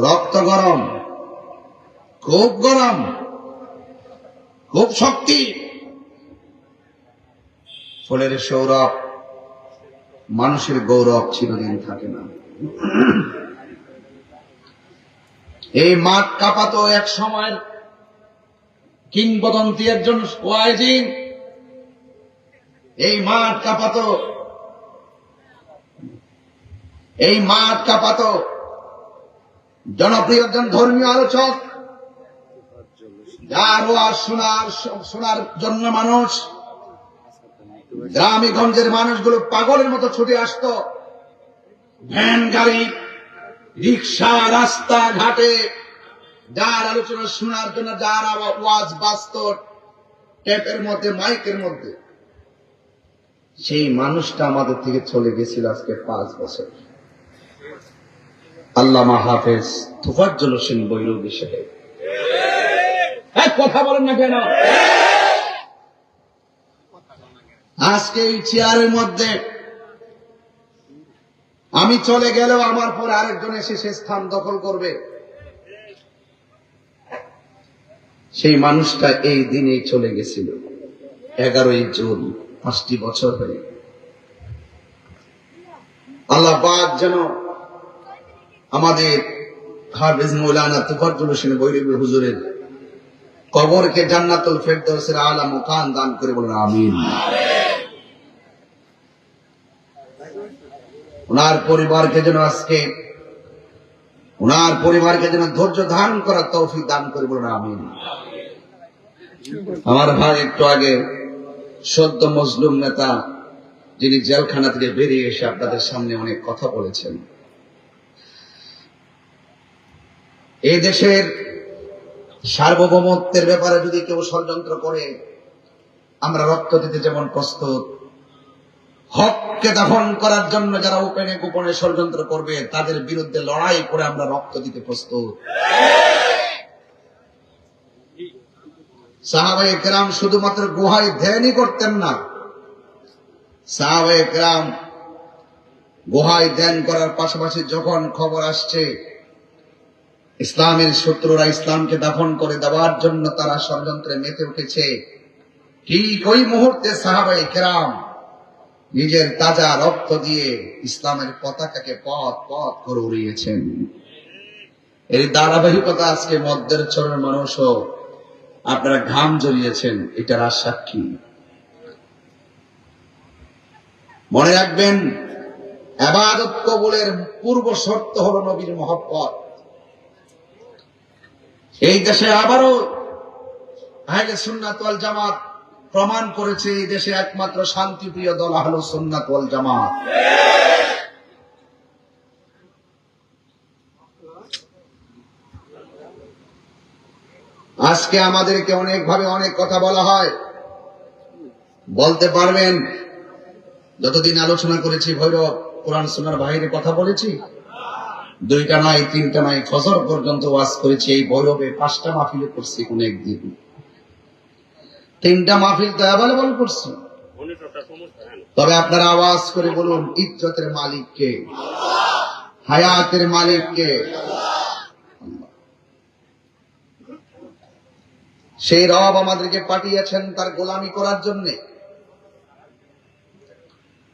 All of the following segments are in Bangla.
রক্ত গরম, খুব গরম, খুব শক্তি। ফুলের সৌরভ, মানুষের গৌরব চিরদিন থাকে না। এই মাঠ কাঁপাতো এক সময়ের কিংবদন্তি একজন ওয়াইজি। এই মাঠ কাঁপাতো, এই মাঠ কাঁপাতো জনপ্রিয় একজন ধর্মীয় আলোচক, যার ওয়াজ শোনার জন্য মানুষ গ্রামে গঞ্জের মানুষগুলো পাগলের মতো ছুটে আসতো। ভ্যান গাড়ি, রিক্সা, রাস্তা ঘাটে যার আলোচনা শোনার জন্য, যার ওয়াজ বাজত টেপের মধ্যে, মাইকের মধ্যে, সেই মানুষটা আমাদের থেকে চলে গেছিল আজকে 5 বছর। আল্লামা হাফেজ তোফাজ্জল হোসেন বৈরবী সাহেব। কথা বলেন না কেন? আজকে এই চেয়ারের মধ্যে আমি চলে গেলেও আমার পরে আরেকজন এসে সে স্থান দখল করবে। সেই মানুষটা এই দিনেই চলে গেছিল, 11ই জুন, 5টি বছর হয়ে। আল্লাহ পাক যেন আমাদের হাফেজ মৌলানা তোফাজ্জল হোসেন বৈরবী হুজুরের কবরকে জান্নাতুল ফেরদৌসের আলা মুকাম দান করে বলেন আমিন। ওনার পরিবারকে যেন ধৈর্য ধারণ করার তৌফিক দান করে বলেন আমিন। আমার ভাই একটু আগে সদ্য মজলুম নেতা, যিনি জেলখানা থেকে বেরিয়ে এসে আপনাদের সামনে অনেক কথা বলেছেন। এই দেশের সার্বভৌমত্বের ব্যাপারে যদি কেউ ষড়যন্ত্র করে, আমরা রক্ত দিতে যেমন প্রস্তুত, হককে দাফন করার জন্য যারা উপেনে গোপনে ষড়যন্ত্র করবে তাদের বিরুদ্ধে লড়াই করে আমরা রক্ত দিতে প্রস্তুত। সাহাবায়ে কেরাম শুধুমাত্র গুহায় ধ্যানই করতেন না, সাহাবায়ে কেরাম গুহায় ধ্যান করার পাশাপাশি যখন খবর আসছে ইসলামের শত্রুরা ইসলামকে দাফন করে দেওয়ার জন্য তারা ষড়যন্ত্রে মেতে উঠেছে, ঠিক ওই মুহূর্তে সাহাবায়ে কেরাম নিজের তাজা রক্ত দিয়ে ইসলামের পতাকাকে পথ পথ করে উড়িয়েছেন। এর ধারাবাহিকতা আজকে মধ্যের চরের মানুষও আপনারা ঘাম জড়িয়েছেন, এটার সাক্ষী। মনে রাখবেন, ইবাদত কবুলের পূর্ব শর্ত হলো নবীর মহব্বত। এই দেশে আবারও আহলে সুন্নাত ওয়াল জামাত প্রমাণ করেছে এই দেশে একমাত্র শান্তিপ্রিয় দল আহলে সুন্নাত ওয়াল জামাত। আজকে আমাদেরকে অনেক ভাবে অনেক কথা বলা হয়, বলতে পারবেন যতদিন আলোচনা করেছি ভৈরব কোরআন সুন্নাহর বাইরে কথা বলেছি, 2টা নয় 3টা নয়, ফজর পর্যন্ত ওয়াজ করেছি। এই ভৈরবে 5টা মাহফিলে করছি, কোন একদিন 3টা মাহফিল তো অ্যাভেলেবল করছি। তবে আপনারা আওয়াজ করে বলুন, ইজ্জতের মালিক কে? হায়াতের মালিক কে? সেই রব আমাদেরকে পাঠিয়েছেন তার গোলামি করার জন্য।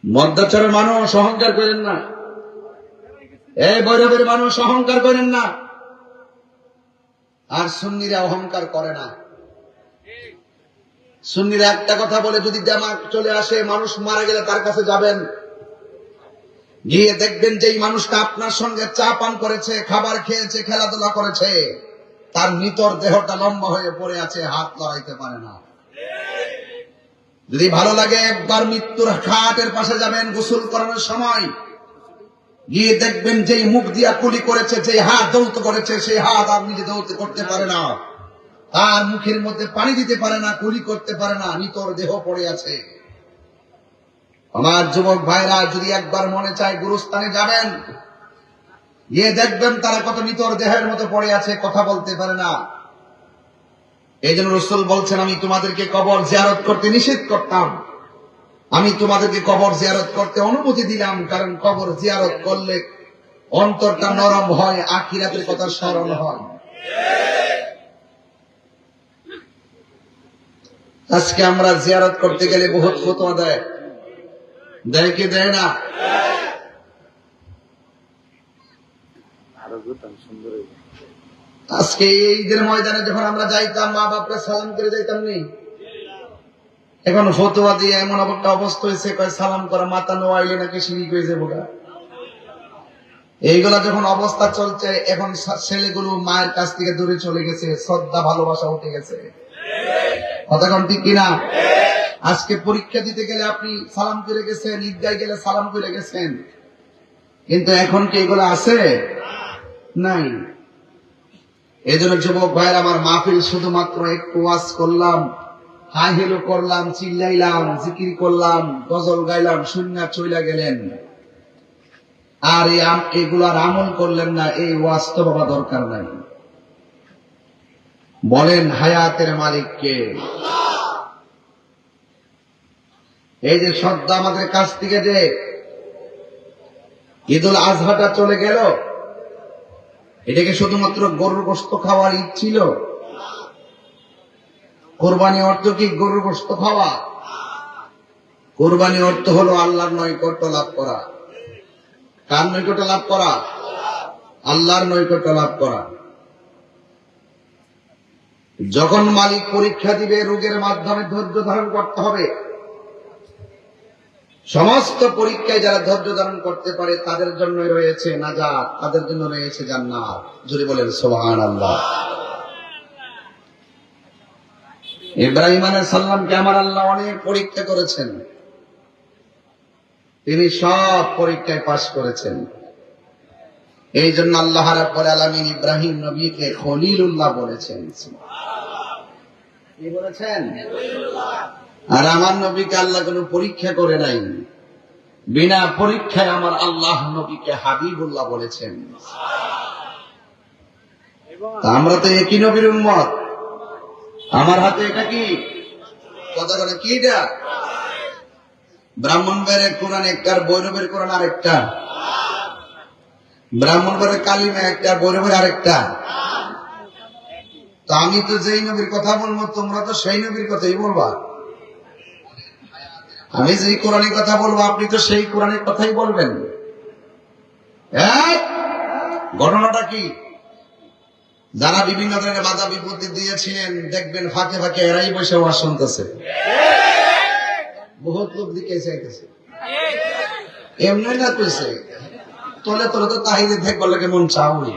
মধ্যচরের মানুষ অহংকার করেন না, এই ভৈরবের মানুষ অহংকার করেন না, আর সুন্নিরা অহংকার করে না। সুন্নিরা একটা কথা বলে, যদি জামাত চলে আসে, মানুষ মারা গেলে তার কাছে যাবেন, গিয়ে দেখবেন যে এই মানুষটা আপনার সঙ্গে চা পান করেছে, খাবার খেয়েছে, খেলাধুলা করেছে, তার নিতর দেহটা লম্বা হয়ে পড়ে আছে, হাত লড়াইতে পারে না। যদি ভালো লাগে, একবার মৃত্যুর খাটের পাশে যাবেন গোসল করানোর সময়, গিয়ে দেখবেন যে মুখ দিয়া কুলি করেছে, যে হাত দৌত করেছে, সেই হাত আর নিজে দৌত করতে পারে না, তার মুখের মধ্যে পানি দিতে পারে না, কুলি করতে পারে না, নিতর দেহ পড়ে আছে। আমার যুবক ভাইরা, যদি একবার মনে চায় গুরুস্থানে যাবেন, গিয়ে দেখবেন তারা কত নিতর দেহের মতো পড়ে আছে, কথা বলতে পারে না। এই জন্য রাসূল বলছেন, আমি তোমাদেরকে কবর জিয়ারত করতে নিষেধ করতাম, আমি তোমাদেরকে কবর জিয়ারত করতে অনুমতি দিলাম, কারণ কবর জিয়ারত করলে অন্তরটা নরম হয়, আখিরাতের কথা স্মরণ হয়। আজকে আমরা জিয়ারত করতে গেলে বহুত ফতোয়া দেয়, দেয় কি দেয় না? আজকে এই ঈদের ময়দানে যখন আমরা যাইতাম, মা বাপকে সালাম করে যাইতাম নি, এখন ফতোয়া দিয়ে এমন একটা অবস্থা হয়েছে, কয় সালাম করা মাথা নোয়াইলে নাকি শিরিক হয়ে যাবো। এইগুলা যখন অবস্থা চলছে, এখন ছেলেগুলো মায়ের কাছ থেকে দূরে চলে গেছে, শ্রদ্ধা ভালোবাসা উঠে গেছে। কথা কোন ঠিক কিনা? আজকে পরীক্ষা দিতে গেলে আপনি সালাম করে গেছেন, ঈদগায় গেলে সালাম করে গেছেন, কিন্তু এখন কি এগুলো আছে? নাই। এই জন্য যুবক ভাইয়ের আমার, মাহফিল শুধুমাত্র একটু ওয়াজ করলাম, হাই হেলো করলাম, চিল্লাইলাম, জিকির করলাম, গজল গাইলাম, সুন্নাত চইলা গেলেন, আর এগুলার আমল করলেন না, এই ওয়াজ তো বাবা দরকার নাই। বলেন হায়াতের মালিক কে? এই যে শ্রদ্ধা আমাদের কাছ থেকে যে ঈদুল আজহাটা চলে গেল, এটাকে শুধুমাত্র গরুর গোশত খাওয়ার ঈদ ছিল? কোরবানি অর্থ কি গরুর গোশত খাওয়া? কোরবানি অর্থ হলো আল্লাহর নৈকট্য লাভ করা। কার নৈকট্য লাভ করা? আল্লাহর নৈকট্য লাভ করা। যখন মালিক পরীক্ষা দিবে, রোগের মাধ্যমে ধৈর্য ধারণ করতে হবে। সমস্ত পরীক্ষায় যারা ধৈর্য ধারণ করতে পারে তাদের জন্য রয়েছে নাজাত, তাদের জন্য রয়েছে জান্নাত। জোরে বলেন সুবহানাল্লাহ। ইব্রাহিম আলাইহিস সালামকে আমার আল্লাহ অনেক পরীক্ষা করেছেন, তিনি সব পরীক্ষায় পাশ করেছেন। এই জন্য আল্লাহ রাব্বুল আলামিন ইব্রাহিম নবীকে খলিলুল্লাহ বলেছেন। কি বলেছেন? আর আমার নবীকে আল্লাহ কোনো পরীক্ষা করে নাই, বিনা পরীক্ষায় আমার আল্লাহ নবীকে হাবিবুল্লাহ বলেছেন। আমরা তো একই নবীর উম্মত। আমার হাতে এটা কি? কথা বলে কি এটা? ব্রাহ্মণবাড়িয়ার কোরআন একটা, আর ভৈরবের কোরআন আরেকটা। ব্রাহ্মণবাড়িয়ার কালিমা একটা, আর ভৈরবের আরেকটা। তো আমি তো যেই নবীর কথা বলবো, তোমরা তো সেই নবীর কথাই বলবা। আমি যেই কোরআনের কথা বলবো, আপনি তো সেই কোরআনের কথাই বলবেন। ঘটনাটা কি? যারা বিভিন্ন ধরনের বাধা বিপত্তি দিয়েছিলেন, দেখবেন ফাঁকে ফাঁকে এরাই বসে ওয়াজ শুনতেছে। বহুত লোক দিকে চাইতেছে, এমনি না কইছে, তলে তলে তো তাহিরে দেখবার লাগে মন চাউই।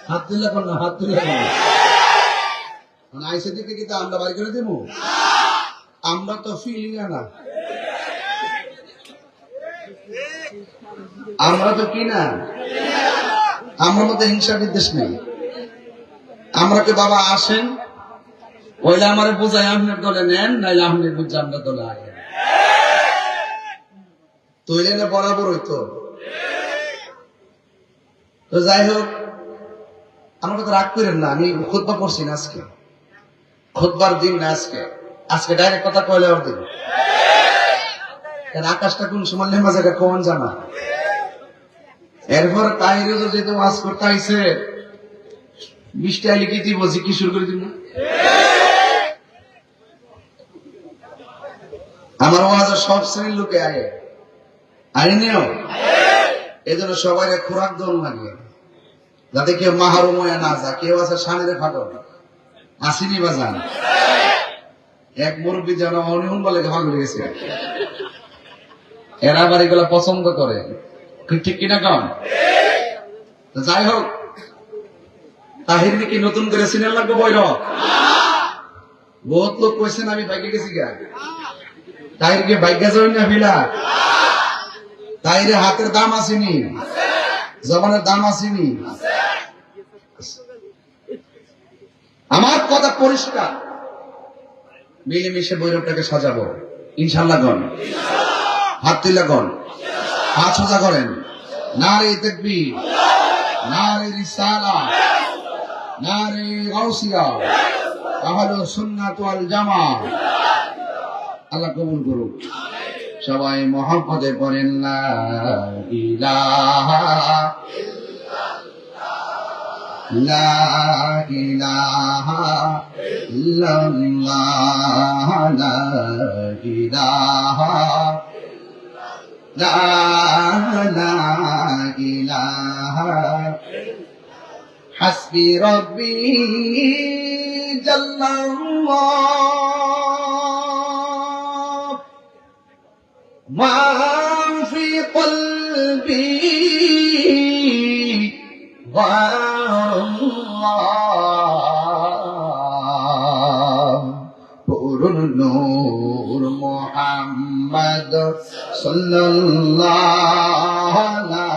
হাত তুলে কোন না, হাত তুলে কোন না, আইসে দিকে কি তা আমরা বাড়ি করে দেবো? আমরা তো ফিলিং না, আমরা তো কি না, আমার মধ্যে হিংসা বিদ্বেষ নেই। আমরা কে বাবা আসেন, ওইলে আমার বোঝায় আপনার দলে নেন, নাইলে আপনার বুঝে আপনার দলে আসেন, তৈলে না বরাবর হইতো। তো যাই হোক, আমার কথা রাগ করেন না, আমি খুতবা করছি না আজকে, খুতবার দিন না আজকে, আজকে ডাইরেক্ট কথা কয়লে ওর দিন। আকাশটা কোন সময় নেমা জায়গা কোন জানা। এরপর তাহিরে যেহেতু ওয়াজ করতে আইছে, বৃষ্টি আইলে কি দিব, কি শুরু করে দিব। আমার ওয়াজের সব শ্রেণীর লোকে আয় আইনেও, এই জন্য সবাই খোরাক দল লাগে, যাতে কেউ মাহারুম হয়ে না যায়। কেউ আছে সানের ফাটল আসিনি বাজান, এক মুরব্বী যেন অনিয়ম বলে ভাগ গেছে, এরা আবার এগুলা পছন্দ করে, ঠিক কিনা কম? যাই হোক, তাহির কি নতুন করে সিনেমা লাগবে বৈরব? বহুত লোক কইছেন আমি বাইকে গেছি গা, তাহিরকে বাইকে যাবেন না ফিলা? তাহিরে হাতের দাম আসেনি, জবানের দাম আসেনি। আমার কথা পরিষ্কার, মিলেমিশে বৈরবটাকে সাজাবো ইনশাল্লাহ। গণ হাত তুলে গণ, হাত সোজা করেন। নারে তাকবীর, নারে রিসালাত, নারে গাউসিয়া, আহলুস সুন্নাত ওয়াল জামাত, আল্লাহ কবুল করুক। সবাই মহব্বতে পড়েন লা ইলাহা লা ইলাহা ইল্লাল্লাহ লা ইলাহা লা ইলাহা হাসবি রব্বি জাল্লাল্লাহ মা ফি কলবি পুরুন নূর মুহাম্মদ সাল্লাল্লাহু লা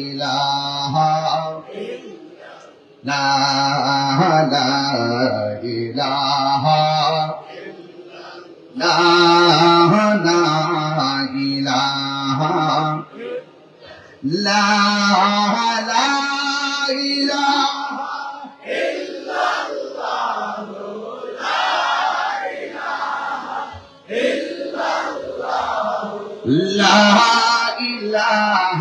ইলাহা লা ইলাহা লা ইলাহা লা لا إله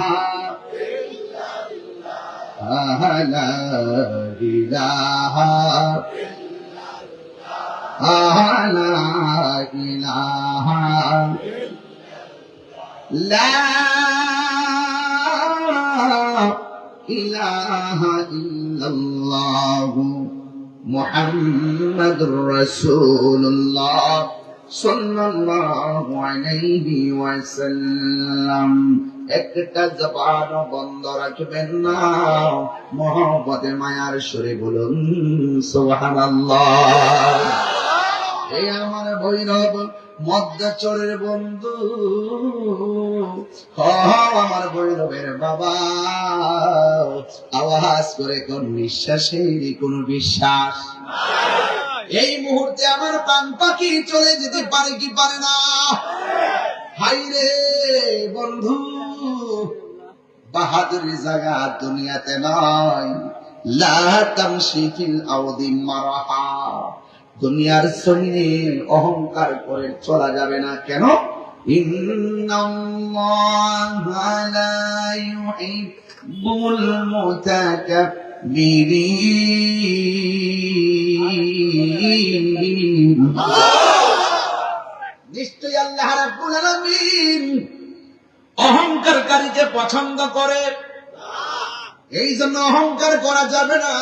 لا إله لا إله لا إله إلا الله محمد رسول الله সাল্লাল্লাহু আলাইহি ওয়াসাল্লাম। একটা জবান বন্ধ রাখবেন না, মহব্বতে মায়ার সুরে বলুন সুবহানাল্লাহ। এই আমার ভৈরব মধ্যচরের বন্ধু, আমার ভৈরবের বাবা, আওয়াজ করে কোন নিঃশ্বাসের কোন বিশ্বাস এই মুহূর্তে আমার প্রাণ পাখি চলে যেতে পারে কি পারে না? হাই রে বন্ধু, বাহাদুরি জায়গা দুনিয়াতে নয়। লা তামশি ফিল আরদি মারাহা, দুনিয়ার জমিনে অহংকার করে চলা যাবে না। কেন? ইন্নাল্লাহা লা ইউহিব্বুল মুতাকাব্বিরিন। নিশ্চয়ই আল্লাহ রাব্বুল আলামিন অহংকারকারীকে পছন্দ করে। এই জন্য অহংকার করা যাবে না,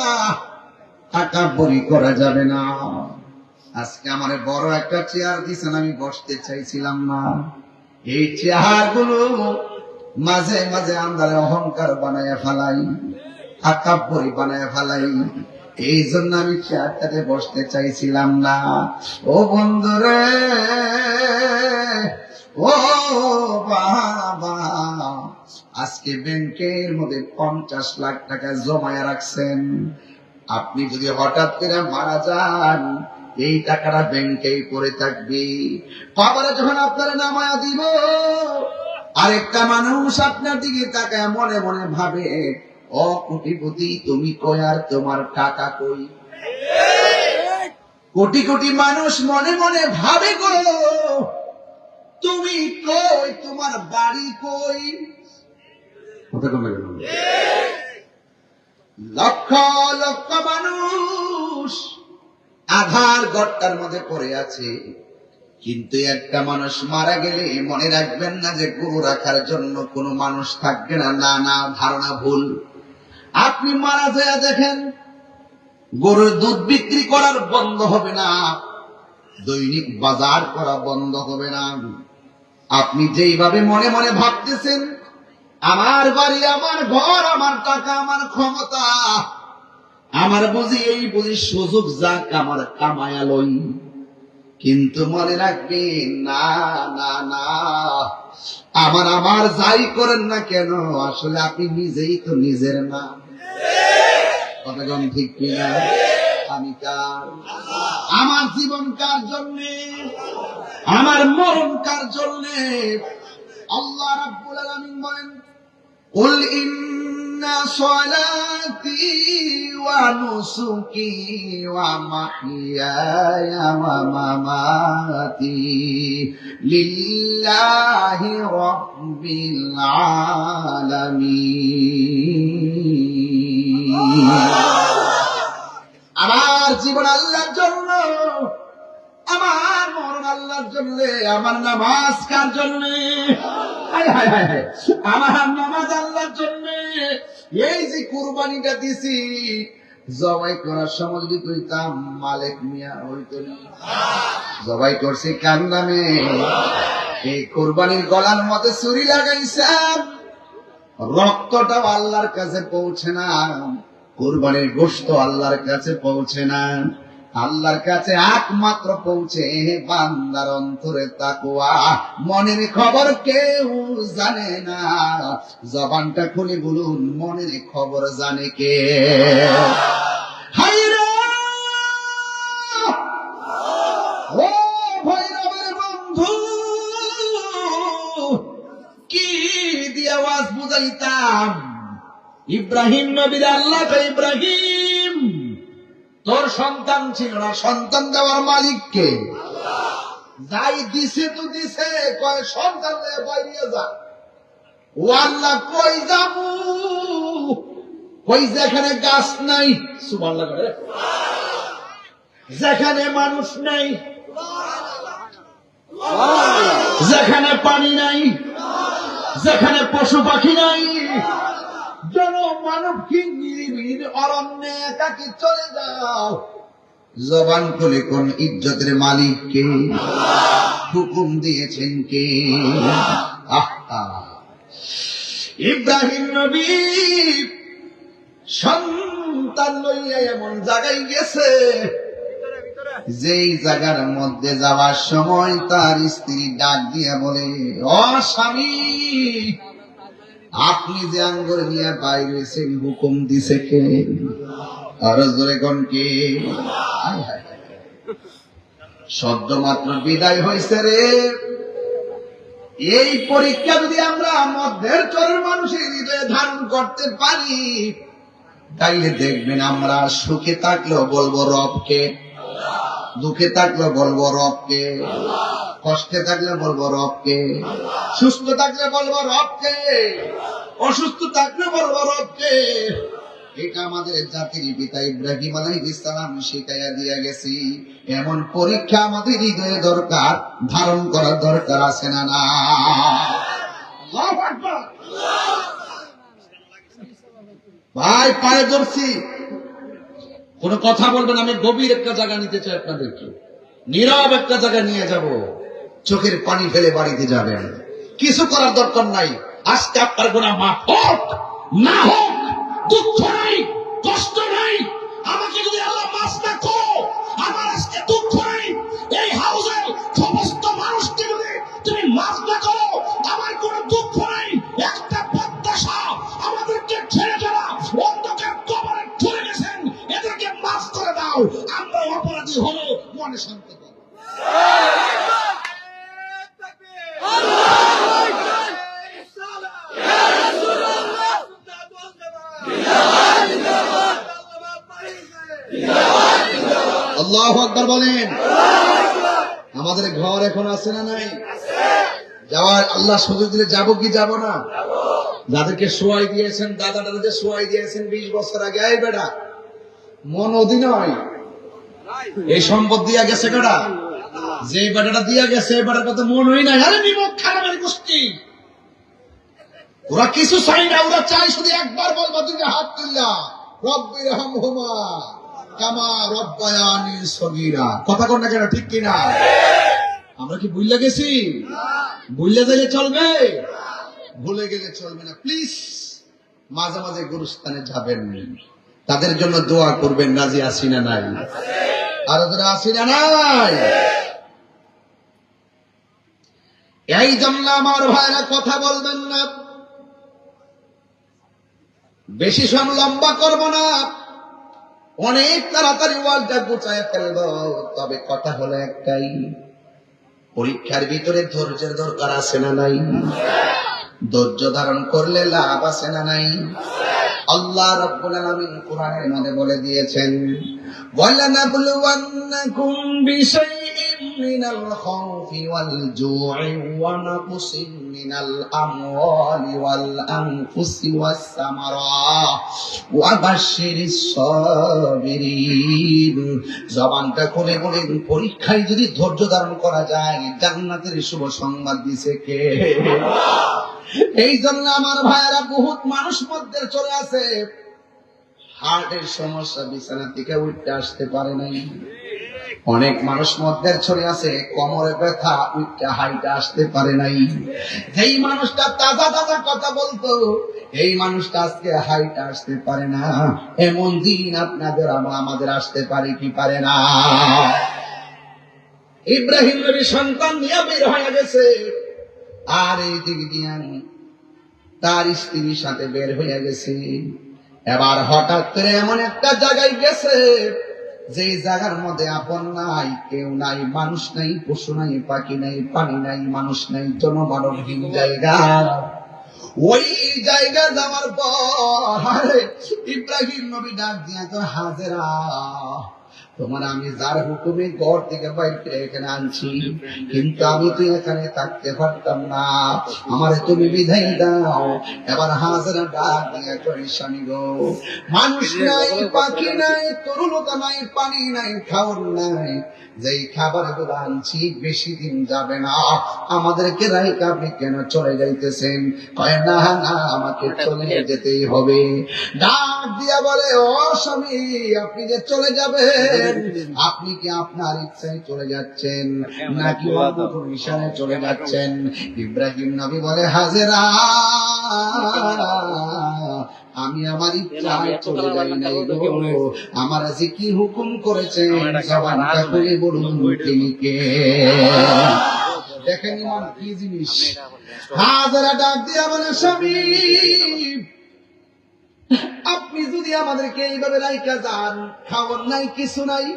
তাকাব্বুরি করা যাবে না। আজকে আমার বড় একটা চেয়ার দিয়েছেন, আমি বসতে চাইছিলাম না। এই চেয়ার গুলো মাঝে মাঝে আমরা অহংকার বানায় ফেলাই, তাকাব্বুরি বানায় ফেলাই। এই জন্য আমি চেয়ারটাতে বসতে চাইছিলাম না। ও বন্ধুরে, ও বাবা, আজকে ব্যাংকের মধ্যে 50 লাখ টাকা জমায় রাখছেন। আপনি যদি হঠাৎ করে মারা যান, এই টাকাটা ব্যাংকেই পড়ে থাকবে। কবরে যখন আপনারা নামায়া দিব, আরেকটা মানুষ আপনার দিকে তাকায় মনে মনে ভাবে, ও কোটিপতি তুমি কই আর তোমার টাকা কই? কোটি কোটি মানুষ মনে মনে ভাবে গো, তুমি কই, তোমার বাড়ি কই? লক্ষ লক্ষ মানুষ আধার গর্তার মধ্যে পড়ে আছে, কিন্তু একটা মানুষ মারা গেলে মনে রাখবেন না যে গরু রাখার জন্য কোনো মানুষ থাকবে না। না না, ধারণা ভুল। আপনি মারা যায় দেখেন, গরুর দুধ বিক্রি করার বন্ধ হবে না, দৈনিক বাজার করা বন্ধ হবে না। আপনি যেইভাবে মনে মনে ভাবতেছেন, আমার বাড়ি, আমার ঘর, আমার টাকা, আমার ক্ষমতা, আমার বুঝি এই বুঝি সুযোগ যাক আমার কামায়া লই, কিন্তু মনে রাখবেন না না না, আমার যাই করেন না কেন, আসলে আপনি নিজেই তো নিজের না। কথাগণ ঠিক কিনা? আমি কার? আমার জীবন কার জন্যে? আমার মরণ কার জন্যে? আল্লাহ রাব্বুল আলামিন বলেন, কুল ইন্না সলাতি ওয়া নুসুকি ওয়া মাহইয়ায়া ওয়া মামাতি লিল্লাহি রাব্বিল আলামিন। আমার জীবন আল্লাহর জন্য, আমার মরণ আল্লাহর জন্য, আমার নামাজ কার জন্য? আমার নামাজ আল্লাহর জন্য। এই যে কুরবানিটা দিছি, জবাই করার সময় যদি কইতাম মালিক মিয়া হইতো না। জবাই করছি কার নামে? এই কুরবানির গলার মধ্যে ছুরি লাগাইছেন, রক্তটাও আল্লাহর কাছে পৌঁছে না, কুরবানির গোশত আল্লাহর কাছে পৌঁছে না। আল্লাহর কাছে একমাত্র পৌঁছে বান্দার অন্তরে তাকওয়া। মনের খবর কেউ জানে না, জবানটা খুলে বলুন মনের খবর জানে কে? হায়রে ও ভৈরবের বন্ধু, কি দিয়ে আওয়াজ বুঝাইতাম? ইব্রাহিম নবীর আল্লাহ তো ইব্রাহিম, তোর সন্তান ছিল না, সন্তান দেওয়ার মালিক কে? যাই দিছে তো দিছে, কয় সন্তান বাইরে যা। ও আল্লাহ কই যাবো? কই যেখানে গাছ নাই, সুবহানাল্লাহ করে, যেখানে মানুষ নাই, যেখানে পানি নাই, যেখানে পশু পাখি নাই, জনমানবহীন নিরিবিলির অরণ্যে একাকি চলে যাও। জবান খুলে কোন ইজ্জতের মালিক কে? হুকুম দিয়েছেন কে? ইব্রাহিম নবী সন্তান লইয়া এমন জায়গায় গেছে, যেই জায়গার মধ্যে যাওয়ার সময় তার স্ত্রী ডাক দিয়া বলে, ও স্বামী, আপনি যে আঙ্গুর নিয়ে বাইরে হয়েছেন হুকুম দিছে কে? আর জোরে কোন কে? সদ্য মাত্র বিদায় হয়েছে রে। এই পরীক্ষা যদি আমরা মধ্যের চরের মানুষের হৃদয়ে ধারণ করতে পারি, তাইলে দেখবেন আমরা সুখে থাকলেও বলবো রবকে, দুঃখে থাকলেও বলবো রবকে, কষ্টে থাকলে বলবো রবকে, সুস্থ থাকলে বলবো রবকে, অসুস্থ থাকলে বলবো রবকে। এটা আমাদের জাতির পিতা ইব্রাহিম আলাইহিস সালাম শিখাইয়া দিয়া গেছি। এমন পরীক্ষা আমাদের হৃদয়ে দরকার, ধারণ করার দরকার আছে না? না, আল্লাহু আকবার। ভাই পায়ে ধরছি, কোন কথা বলবেন, আমি গভীর একটা জায়গা নিতে চাই আপনাদেরকে, নীরব একটা জায়গা নিয়ে যাব, চোখের পানি ফেলে বাড়িতে যাবেন, কিছু করার দরকার নাই। আজকে আপনার গুনাহ মাফ হোক না হোক, দুঃখ নাই, কষ্ট নাই, আমাকে যদি আল্লাহ মাফ না করো, আমার আজকে দুঃখ নাই। এই হাউসের সমস্ত মানুষকে যদি তুমি মাফ না করো, আমার কোনো দুঃখ নাই। একটা প্রত্যাশা, আমাদেরকে ছেড়ে যারা অন্ধকার কবরে ঝুলে গেছেন, এদেরকে মাফ করে দাও। আমরা অপরাধী হলো মনে শান্তি পাবো। আল্লাহু আকবার বলেন। আমাদের ঘর এখন আছে না নাই? যাওয়ার আল্লাহ সুযোগ দিলে যাবো কি যাব না? যাদেরকে শোয়াই দিয়েছেন, দাদা দাদাদের শোয়াই দিয়েছেন 20 বছর আগে, এই বেটা মন অধীন হয়, এই সম্পদ দিয়া গেছে কেডা? যে বেটাটা দিয়া গেছে এই বেটার কথা মন হই নাই। আরে নিমক খারাপের গোষ্ঠী, ওরা কিছু চাই না, ওরা চাই শুধু একবার বলবা, তুমি হাত তুললা, রব্বির হামহুমা কামা রব্বায়ানি সগীরা। কথা কোন না কেন, ঠিক কিনা? আমরা কি ভুলে গেছি? ভুলে গেলে চলবে, ভুলে গেলে চলবে না। প্লিজ মাঝে মাঝে গুরুস্থানে যাবেন, তাদের জন্য দোয়া করবেন। রাজি আছি না নাই? আর যারা আছি না নাই? এই জন্য আমার ভাইরা কথা বলবেন না, বেশি সময় লম্বা করব না, অনেক তাড়াতাড়ি ওয়ালটা গুছায় ফেলব। তবে কথা হলো একটাই, পরীক্ষার ভিতরে ধৈর্যের দরকার আছে না নাই? ধৈর্য ধারণ করলে লাভ আছে না নাই? আল্লাহ রাব্বুল আলামিন কোরআনের মধ্যে বলে দিয়েছেন, ওয়ালানাবলুওয়ান্নাকুম বিশাইইম মিনাল খাউফি ওয়াল জু'i ওয়া নাকসিম মিনাল আমওয়ালি ওয়াল আনফুসি ওয়াস সামারাত ওয়া বাশশিরিস সাবিরিন। জবানটা খুলে বলেন, পরীক্ষায় যদি ধৈর্য ধারণ করা যায় জান্নাতের শুভ সংবাদ দিছে কে? এই জন্য আমার ভাইয়েরা, বহুত মানুষ মধ্যে চলে আসে হার্টের সমস্যা, বিছানা থেকে উঠতে আসতে পারে নাই। অনেক মানুষ মধ্যে চলে আসে কোমরে ব্যথা, উঠতে হাইতে আসতে পারে নাই। যেই মানুষটা তাজা তাজা কথা বলতো, এই মানুষটা আজকে হাইতে আসতে পারে না। এমন দিন আপনাদের আমাদের আসতে পারে কি পারে না? ইব্রাহিম নবীর সন্তান নিয়ে বের হয়ে গেছে, আর এই দিক দিয়ে তার স্ত্রীর সাথে বের হয়ে গেছে। এবার হঠাৎ করে এমন একটা জায়গায় গেছে, যে জায়গার মধ্যে আপন নাই, কেউ নাই, মানুষ নাই, পশু নাই, পাখি নাই, পানি নাই, মানুষ নাই, জনমানবহীন জায়গা। ওই জায়গা যাওয়ার পর ইব্রাহিম নবী ডাক দিয়া তো, হাজেরা, তোমার আমি যার হুকুমে ঘর থেকে বাইরে এখানে আনছি, কিন্তু আমি তো এখানে থাকতে পারতাম না, আমারে তুমি বিদায় দাও। এবার হাজেরা ডাক দিয়া কই, স্বামী গো, মানুষ নাই, পাখি নাই, তরুলতা নাই, পানি নাই, খাওয়ার নাই, যেই খাবার গুলো আনছি বেশি দিন যাবে না, আমাদেরকে রাইকা আপনি কেন চলে যাইতেছেন? কয়, না না, আমাকে চলে যেতেই হবে। ডাক দিয়া বলে, ও স্বামী, আপনি যে চলে যাবেন, আপনি কি আপনার ইচ্ছায় চলে যাচ্ছেন নাকি অন্য কোনো ইশারায় চলে যাচ্ছেন? ইব্রাহিম নবী বলে, হাজেরা, আমি আমার ইচ্ছায় চলে যাই নাই গো, আমার আজ কি হুকুম করেছেন জবানটা খুলে বলুন তিনি কে? দেখেন ইমান কি জিনিস। হাজেরা ডাক দিয়া বলে, স্বামী, আপনি যদি আমাদেরকে এইভাবে রাইখা যান, খাবার নাই, কিছু নাই,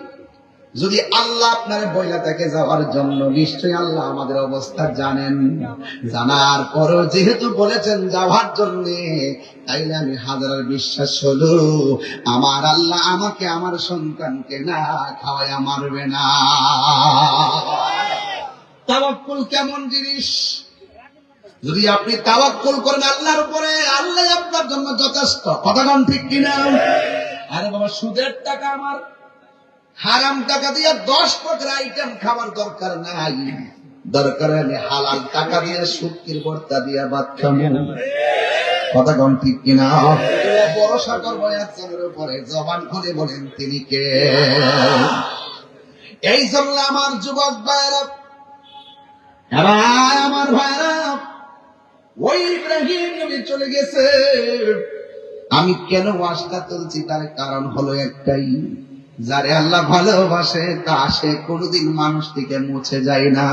যদি আল্লাহ আপনার বইলা তাকে যাওয়ার জন্য, নিশ্চয়ই আল্লাহ আমাদের অবস্থা জানেন। জানার পরও যেহেতু বলেছেন যাওয়ার জন্য, তাইলে আমি হাজার বিশ্বাস হলো আমার আল্লাহ আমাকে, আমার সন্তানকে না খাওয়াইয়া মারবে না। তাওয়াক্কুল কেমন জিনিস! যদি আপনি তাওয়াক্কুল করেন আল্লাহর উপরে, আল্লাহ আপনার জন্য যথেষ্ট। কথা কোন ঠিক কিনা? আরে বাবা, সুদের টাকা আমার, হারাম টাকা দিয়ে 10 প্রকার আইটেম খাবার দরকার নাই, দরকার আমি হালাল টাকা দিয়ে শুটকির ভর্তা দিয়ে ভাত খাবো। কথা কোন ঠিক কিনা? ভরসা করবো একজনের উপরে, জবান খুলে বলেন তিনি কে? এই জন্য আমার যুবক ভাইরা, আমার ভাইরা, ওই ইব্রাহিম নবী চলে গেছে। আমি কেন ওয়াজটা তুলছি তার কারণ হলো একটাই, যারে আল্লাহ ভালোবাসে তা সে কোনোদিন মানুষ থেকে মুছে যায় না,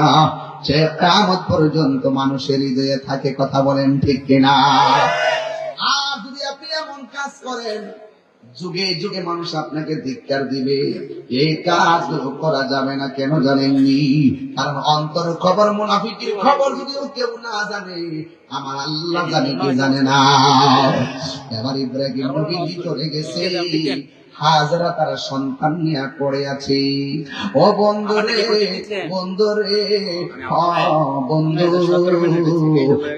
সে কিয়ামত পর্যন্ত মানুষের হৃদয়ে থাকে। কথা বলেন ঠিক কিনা? আর যদি আপনি এমন কাজ করেন, যুগে যুগে মানুষ আপনাকে ধিক্কার দিবে। এই কাজ করা যাবে না। কেন জানেননি? কারণ অন্তর খবর, মুনাফিকের খবর যদিও কেউ না জানে, আমার আল্লাহ জানে, কে জানে না। এবার ইব্রাহিম নবী চলে গেছে, হাজরা তার সন্তান নিয়ে পড়ে আছে। ও বন্ধুরে, বন্ধুরে, বন্ধু,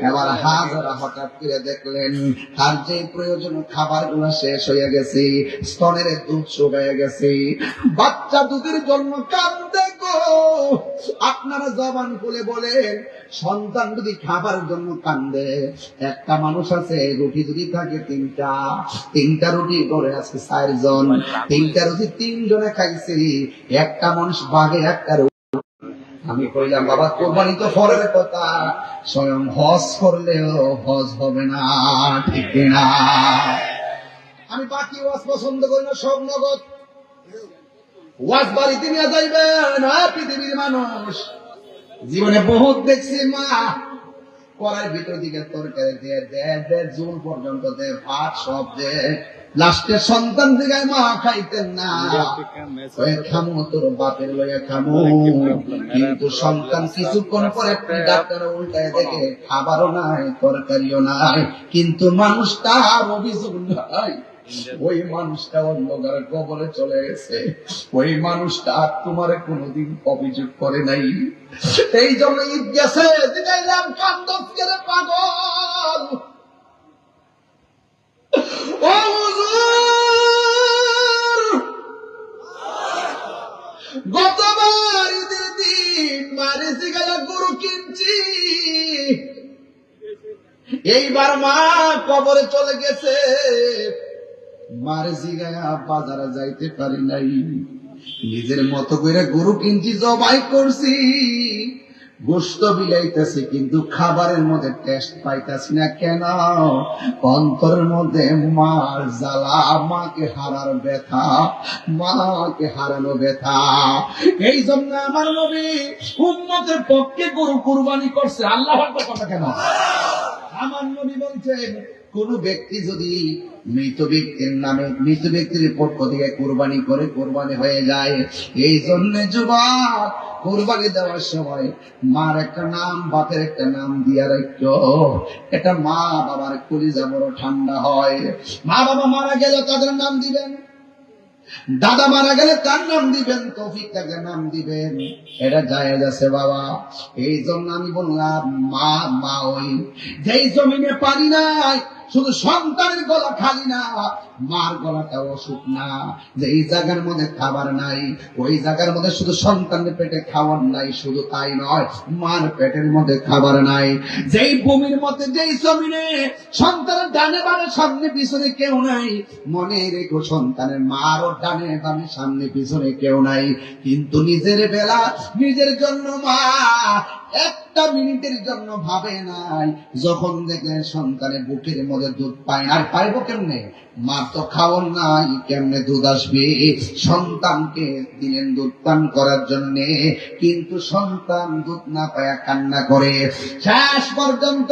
এবার হাজরা হঠাৎ করে দেখলেন তার যে প্রয়োজন খাবার গুলো শেষ হয়ে গেছে, স্তনের দুধ শুকিয়ে গেছে, বাচ্চা দুধের জন্য কাঁদে গো। আপনারা জবান খুলে বলেন, সন্তান যদি খাবার জন্য কান্দে, একটা মানুষ আছে রুটি যদি থাকে তিনটা রুটি করে আছে 4 জন, 3টা রুটি 3 জনে খাইছে, একটা মানুষ বাগে একটা। আমি কইলাম, বাবা, কোরবানি তো ফরের কথা, স্বয়ং হজ করলেও হজ হবে না, ঠিক না? আমি বাকি ওয়াজ পছন্দ করি না, সব নগদ ওয়াজ বাড়িতে নিয়ে যাইবেন। না, পৃথিবীর মানুষ জীবনে বহুত দেখছি, মা কড়াই ভিতর দিকে তরকারি দিয়ে দে, জুল পর্যন্ত দে, ভাত সব দে, লাস্টে সন্তান দিগায় মা খাইতেন না, ওই খামো তোর বাপের লইয়া খামো। কিন্তু সন্তান কিছুক্ষণ পরে ডাক্তার উল্টায় দেখে খাবারও নাই, তরকারিও নাই, কিন্তু মানুষটার অভিযোগ নাই। ওই মানুষটা অন্ধকার কবরে চলে গেছে, ওই মানুষটা আর তোমার কোনোদিন অভিযোগ করে নাই। এই জন্য ঈদ গেছে দিলাম কান্দস করে পাগল। ও হুজুর, গতবার ঈদের দিন মারেছি গেল গরু কিনছি, এইবার মা কবরে চলে গেছে, মারে জিগায়া বাজারে যাইতে পারি নাই, নিজের মতো করে গরু কিনছি, জবাই করছি, গোশত বিলাইতেছে, কিন্তু খাবারের মধ্যে টেস্ট পাইতেছি না। কেন? অন্তরের মধ্যে মার জ্বালা, মাকে হারার ব্যথা, মাকে হারানো ব্যথা। এই জন্য আমার নবী উম্মতের পক্ষে গরু কুরবানি করছে। আল্লাহু আকবার কথা কেন? আমার নবী বলছেন, কোন ব্যক্তি যদি মৃত ব্যক্তির নামে, মৃত ব্যক্তির পক্ষ থেকে কোরবানি করে, কোরবানি হয়ে যায়। এই জন্য যুবক, কোরবানি দেওয়ার সময় মার একটা নাম, বাপের একটা নাম দিয়া রাখো। এটা মা বাবার কলিজা বড় ঠান্ডা হয়। মা বাবা মারা গেল তাদের নাম দিবেন, দাদা মারা গেলে তার নাম দিবেন, তৌফিক থাকলে নাম দিবেন, এটা জায়েজ আছে বাবা। এই জন্য আমি বললাম মা মা ওই যেই জমিনে পানি নাই, শুধু সন্তানের গলা খালি না, মার গলাটাও অসুখ না। যেই জায়গার মধ্যে খাবার নাই, ওই জায়গার মধ্যে শুধু সন্তানের পেটে খাবার নাই, শুধু তাই নয়, মার পেটের মধ্যে খাবার নাই। যেই ভূমির মধ্যে, যেই জমিনে সন্তানের ডানে বামে সামনে পিছনে কেউ নাই, মনে রেখো সন্তানের মারও ডানে বামে সামনে পিছনে কেউ নাই, কিন্তু নিজের বেলা নিজের জন্য মা একটা মিনিটের জন্য ভাবে নাই। যখন দেখলেন সন্তানের বুকের মধ্যে দুধ পায়, আর পাইব কেমনে? মা তো খাওয়ার নাই, কেমনে দুধ আসবে? সন্তানকে দিলেন দুধ পান করার জন্য, কিন্তু সন্তান দুধ না পায়া কান্না করে। শেষ পর্যন্ত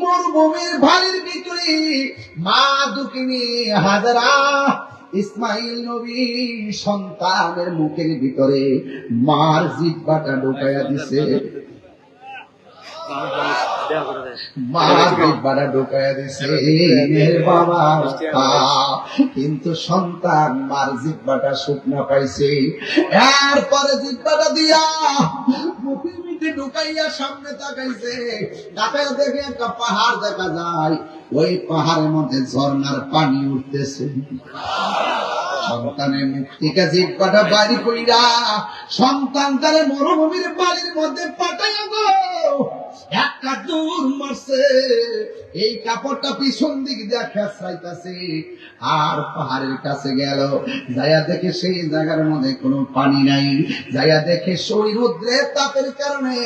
মরুভূমির ভালির ভিতরে মা দুঃখিনী হাজারা ইসমাইল নবী সন্তানের মুখের ভিতরে মার জিহ্বাটা ঢুকাইয়া দিছে, কিন্তু সন্তান মার জিহ্বাটা শুকনা পাইছে। এরপরে জিহ্বাটা দিয়া মুখের মধ্যে ঢুকাইয়া সামনে তাকাইছে, তাকাইয়া দেখে একটা পাহাড় দেখা যায়, ওই পাহাড়ের মধ্যে ঝর্ণার পানি উঠতেছে। সন্তানের মুখ থেকে জিহ্বাটা বাড়ি কইরা সন্তান তারে মরুভূমির বাড়ির মধ্যে পাঠাইয়া গো একটা দূর মারছে। এই কাপড়টা পিছন দিক দিয়ে খেঁচাইতেছে, আর পাহাড়ের কাছে গেল, যাইয়া দেখে সেই জায়গার মধ্যে কোনো পানি নাই। যাইয়া দেখে সেই রৌদ্রের তাপের কারণে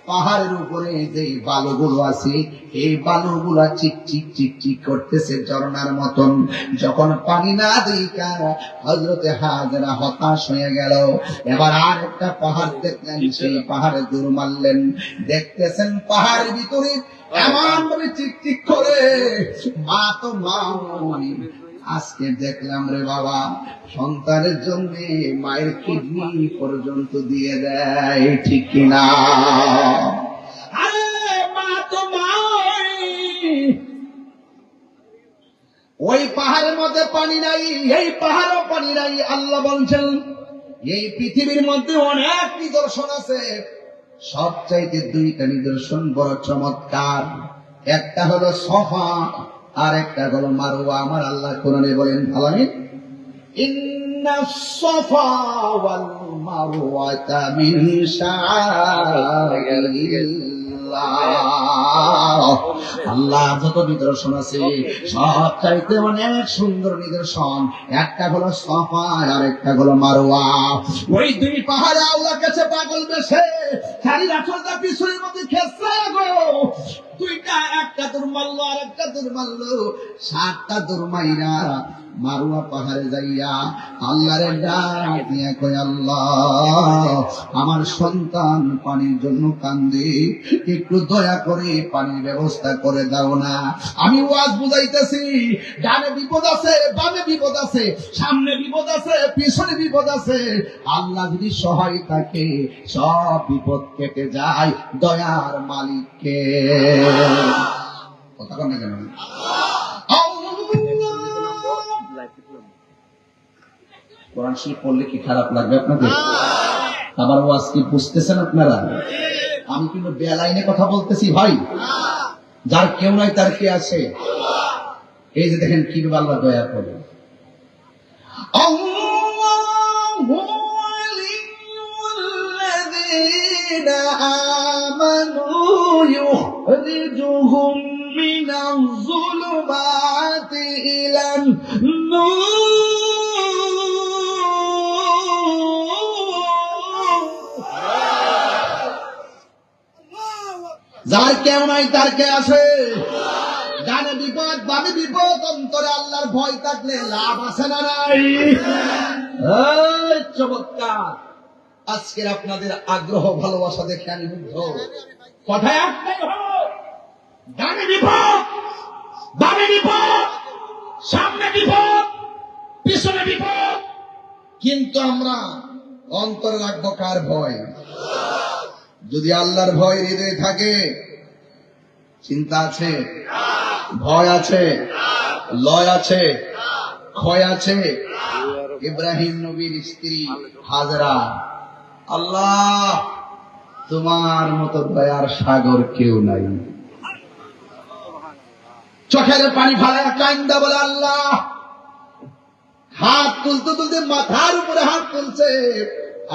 পাহাড়ের উপরে যে বালুগুলো আছে, এই বালুগুলা চিকচিক চিকচিক করতেছে ঝর্ণার মতন। যখন পানি না দেখা হযরতে হাজেরা হতাশ হয়ে গেল। এবার আর একটা পাহাড় দেখলেন, সেই পাহাড়ে দৌড় মারলেন। দেখতেছেন পাহাড়ের ভিতরে এমন ভাবে চিকচিক করে, মা তো মা, আজকে দেখলাম রে বাবা, সন্তানের জন্য মায়ের কিডনি পর্যন্ত দিয়ে দেয়, ঠিক কিনা? আরে মা তো মা। ওই পাহাড়ের মধ্যে পানি নাই, এই পাহাড়ও পানি নাই। আল্লাহ বলছেন এই পৃথিবীর মধ্যে অনেক নিদর্শন আছে, সবচাইতে দুইটা নিদর্শন বড় চমৎকার। একটা হলো সফা, আর একটা হলো মারওয়া। আমার আল্লাহ কোরআনে বলেন, আলামিন ইন্নাস সফা ওয়াল মারওয়াতা মিন শাআইরিল্লাহ। আল্লাহ যত নিদর্শন আছে সব চাইতে অনেক সুন্দর নিদর্শন, একটা হলো সফা আর একটা হলো মারওয়া। ওই দুই পাহাড়ে আল্লাহ কাছে পাগল বেশে শাড়ির আঁচলটা পিছনের মধ্যে খেসে গো, দুইটা একটা দূর মারলো, আর একটা দূর মারলো, 7টা দূর মাইরা মারুয়া পাহাড়ে যাইয়া আল্লাহরে ডাক দিয়া কয়, আল্লাহ আমার সন্তান পানির জন্য কান্দে, একটু দয়া করে পানির ব্যবস্থা করে দাও না। আমি ওয়াজ বুঝাইতেছি, ডানে বিপদ আছে, বামে বিপদ আছে, সামনে বিপদ আছে, পিছনে বিপদ আছে, আল্লাহ যদি সহায় থাকে সব বিপদ কেটে যায় দয়ার মালিককে। কথা বলেন না কেন? কোরআন শরীফ পড়লে কি খারাপ লাগবে আপনাদের? আমার ওয়াজ কি বুঝতেছেন আপনারা? আমি কিন্তু বেলাইনে কথা বলতেছি ভাই। যার কেউ নাই তার কে আছে? এই যে দেখেন কিভাবে আল্লাহ দয়া করে। আমানু ইউখরিজুহুম মিনাজ যুলুমাতি ইলান নূর। যার কেউ নাই তার কে আছে? ডানে বিপদ বামে বিপদ, অন্তরে আল্লাহর ভয় থাকলে লাভ আছে না নাই? চমৎকার! আজকের আপনাদের আগ্রহ ভালোবাসা দেখে আমি মুগ্ধ। কথায় একটাই হলো, ডানে বিপদ বামে বিপদ, সামনে বিপদ পিছনে বিপদ, কিন্তু আমরা অন্তরে রাখবো কার ভয়? যদি আল্লাহর ভয় হৃদয়ে থাকে, চিন্তা আছে, ভয় আছে, লয় আছে, ক্ষয় আছে। ইব্রাহিম নবীর স্ত্রী হাজরা, আল্লাহ তোমার মতো দয়ার সাগর কেউ নাই। চোখের পানি ফালায় কান্দা বলে, আল্লাহ হাত তুলতে তুলতে মাথার উপরে হাত তুলছে,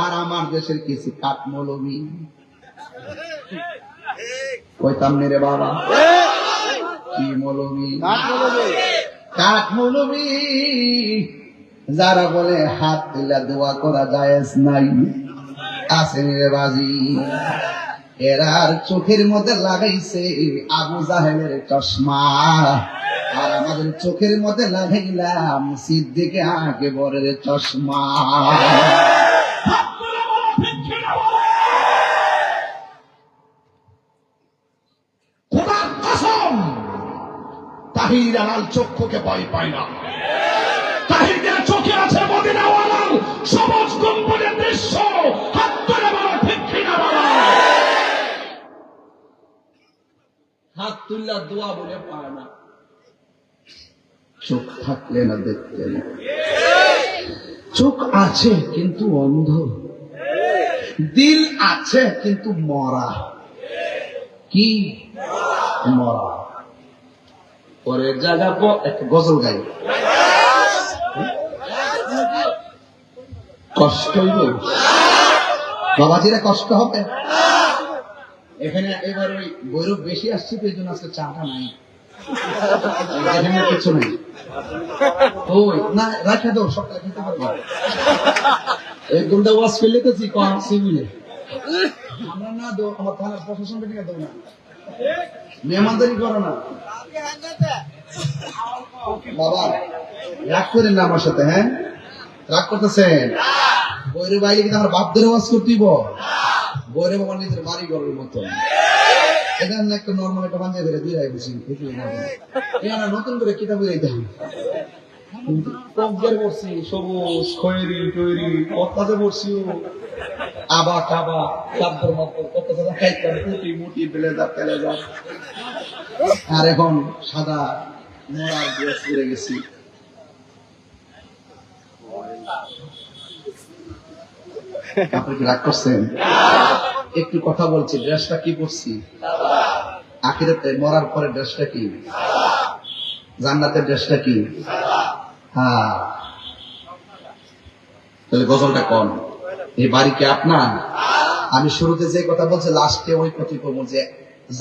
আর আমার দেশের কিছু কাঠমৌলবী কইতাম রে বাবা, কি মৌলবী? কাঠমৌলবী যারা বলে হাত তুলে দোয়া করা জায়েজ নাই, আসেন রে বাজি। এরার চোখের মধ্যে লাগাইছে আবু জাহেলের চশমা, আর আমাদের চোখের মধ্যে লাগাইলাম সিদ্দিকে আকবরের চশমা। তাহির আলাল চক্ষুকে ভয় পায় না। তাহিরের চোখে আছে মদিনাওয়ালার সবুজ গম্বুজের দৃশ্য। হাত তুলে বলো ঠিক কিনা বাবা? হাত তুল্লা দোয়া বলে পায় না। চোখ থাকলে না দেখতেন। চোখ আছে কিন্তু অন্ধ, দিল আছে কিন্তু মরা। কি মরা? পরের জায়গা একটা গজল গাই, কষ্ট হইবে বাবাজিরা, কষ্ট হবে। এখানে এবার ওই গৌরব বেশি আসছে তো এই জন্য আজকে চাটা নাই, কিছু নেই। ওই না রাখা দাও, সকালে খেতে পারবো। এই গুন্ডা ওয়াজ ফেলে গেছি মিলে আমরা না দো, আমার থানার প্রশাসন থেকে দেবো না, মেহমানদারি করো না বাবা। রাগ করেন না আমার সাথে, হ্যাঁ রাগ করতেছেন? বৈরে বাইরে কিন্তু আমার বাপ ধরে ওয়াজ করতেই বৈরে বাবা নিজের বাড়ি ঘরের মতো। এখানে একটা নর্মাল একটা বান্ধে ফেলে দিয়ে রাখছি, এখানে নতুন করে কিতাব দিতে হবে। কবজার করছি সবুজ খয়েরি তৈরি অত্যাচার করছি, আবা কাবা শব্দের মতো কত কথা খাইতাম, মুটি মুটি বেলেজার তেলেজার, আর এখন সাদা মরার ড্রেস পরে গেছি। আপনি কি রাগ করছেন? একটু কথা বলছি, ড্রেসটা কি পরছি? আখিরাতে মরার পরে ড্রেসটা কি? জান্নাতের ড্রেসটা কি? হ্যাঁ, তাহলে গজলটা কোন? এই বাড়ি কি আপনার? আমি শুরুতে যে কথা বলছি লাস্টে ওই কথা করবো যে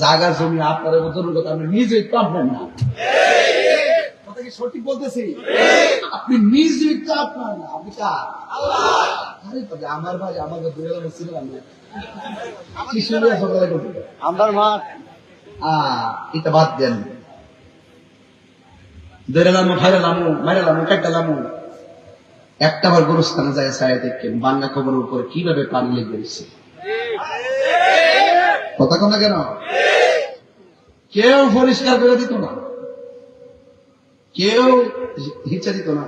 জায়গা জমি আপনার জরুরি কথা, আপনি নিজেই পারবেন না। কথা কি সঠিক বলতেছি? আপনি নিজেই তো আপনার না, আপনি কার? আমার ভাই আমাকে দুই ছিল আমার মা এটা বাদ দেন, ধরেলামু, ফাইরালামু, মাইরালামু, কাটালামু, একটা বার গোরস্থানে যায় ছায়া দেখেন বাংলা খবরের উপর কিভাবে পানি লেগে গেছে। কথা কোন কেন? কেউ পরিষ্কার করে দিত না, কেউ হিচা দিত না।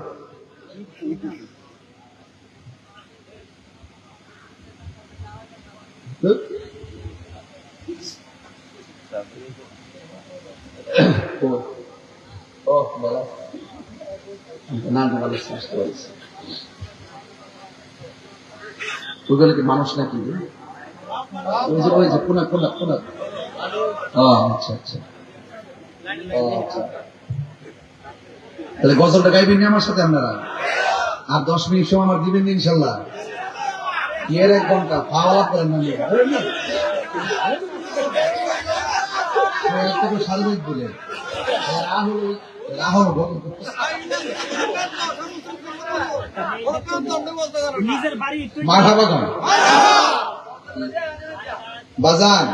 ওগুলো কি মানুষ নাকি? ওই যে কোনা কোনা কোনা। আচ্ছা আচ্ছা, তাহলে গজলটা গাইবেন আমার সাথে আপনারা, আর 10 মিনিট সময় আমার দিবেন ইনশাল্লাহ। এর 1 ঘন্টা পাওয়া করেন না সার্বিক বলে রাহুল বাজান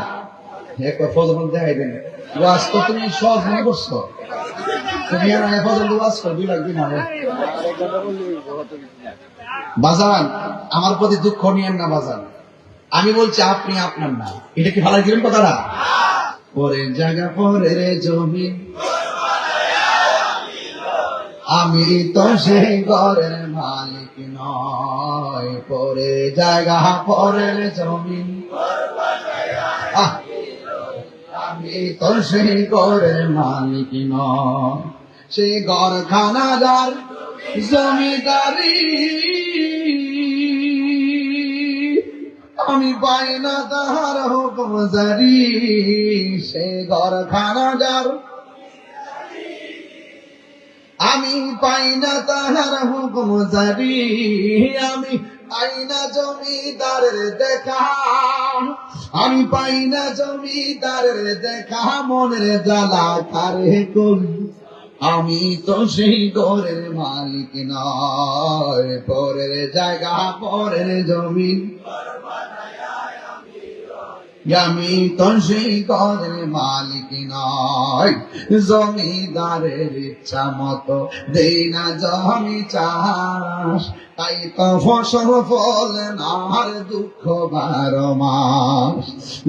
ফজল দেখাইবেন। ওয়াজ তো তুমি সহজ মনে করছো, তুমি ফজল ওয়াজ করো 2 লাখ দিন হবে। বাজান আমার প্রতি দুঃখ নিয়েন না বাজান, আমি বলছি আপনি আপনার না, এটা কি ভালো দিলেন কথাটা? পরে জায়গা পরে জমিন, আমি তো সেই ঘরের মালিক নয়। পরে জায়গা পরে জমিন, আমি তো সেই ঘরের মালিক নয়। সেই ঘরখানা যার জমিদারি, আমি পাই না তাহার হুকুম জারি। সে ঘরখানা যার, আমি পাই না তাহার হুকুম জারি। আমি পাই না জমিদারের দেখা, আমি পাই না জমিদারের দেখা। মনের জ্বালা কারে করি, আমি তো সেই ঘরের মালিক নয়। পরের জায়গা পরের জমিন, আমি তো সেই ঘরের মালিক নয়। জমিদারের ইচ্ছা মতো দেই না জমি চাষ, তাই তো ফসল ফলে না আর দুঃখ 12 মাস।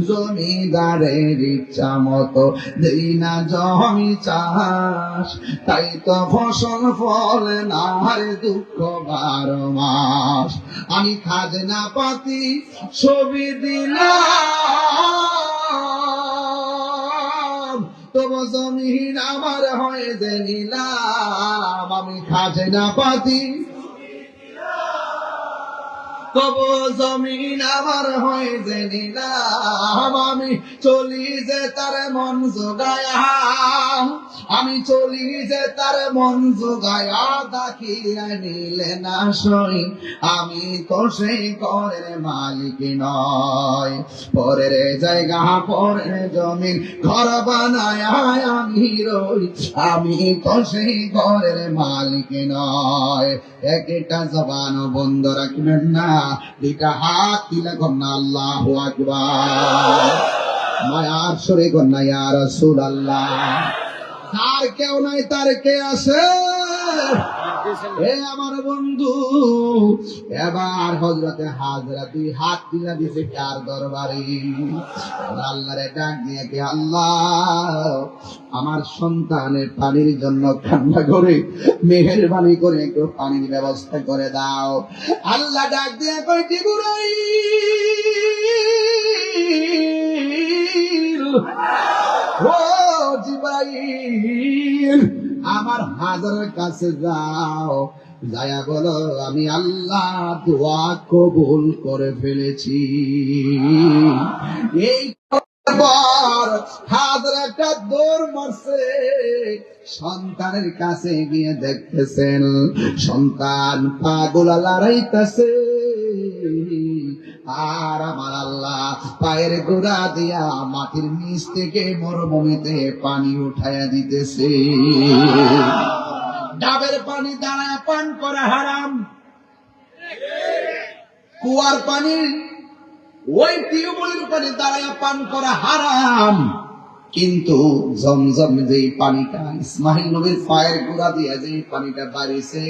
জমিদারের ইচ্ছা মতো দেই না জমি চাষ, তাই তো ফসল ফলে না আর দুঃখ 12 মাস। আমি খাজনা পাতি ছবি দিলাম, তবু জমিন আমার হয়ে যে নিলাম। আমি খাজনা পাতি তবু জমিন আমার হয়ে যে নিলাম। আমি চলি যে তার মন জোগায়া, আমি চলি যে তার মন জোগায়া। দেখিয়া নিলে না সই, আমি তো সেই ঘরের মালিক নয়। পরের জায়গা পরের জমিন ঘর বানায় আমি রই, আমি তো সেই ঘরের মালিক নয়। একটা জবান বন্ধ রাখবেন না, 2টা হাত দিলে কন্যা আল্লাহু আকবার, মায়ার সরে কন্যা ইয়া রাসূলুল্লাহ। তার কেউ নাই তার কে আছে? এ আমার বন্ধু, এবার হযরতে হাজরা 2 হাত দিলা দিছে কার দরবারে? আল্লাহরে ডাক দিয়ে কে, আল্লাহ আমার সন্তানের পানির জন্য কান্না করে মেহেরবানি করে একটু পানির ব্যবস্থা করে দাও। আল্লাহ ডাক দিয়ে কয়, জিবরাইল, ও জিবরাইল, আমার হাজারের কাছে যাও, যায়া বলো আমি আল্লাহ দোয়া কবুল করে ফেলেছি। এই হাজার একটা দৌড় মারছে, সন্তানের কাছে গিয়ে দেখতেছেন সন্তান পাগলা লড়াইতেছে, আর আমার আল্লাহ পায়ের গোড়া দিয়া মাটির নিচ থেকে মরুভূমিতে পানি উঠাইয়া দিতেছে। ডাবের পানি দাঁড়ায় পান করা হারাম, কুয়ার পানি ওই টিউবওয়েলের পানি দাঁড়ায় পান করা হারাম। কিন্তু জমজম যে পানিটা ইসমাইল নবীর পায়ের গোড়া দিয়ে যে পানিটা বাড়িছে,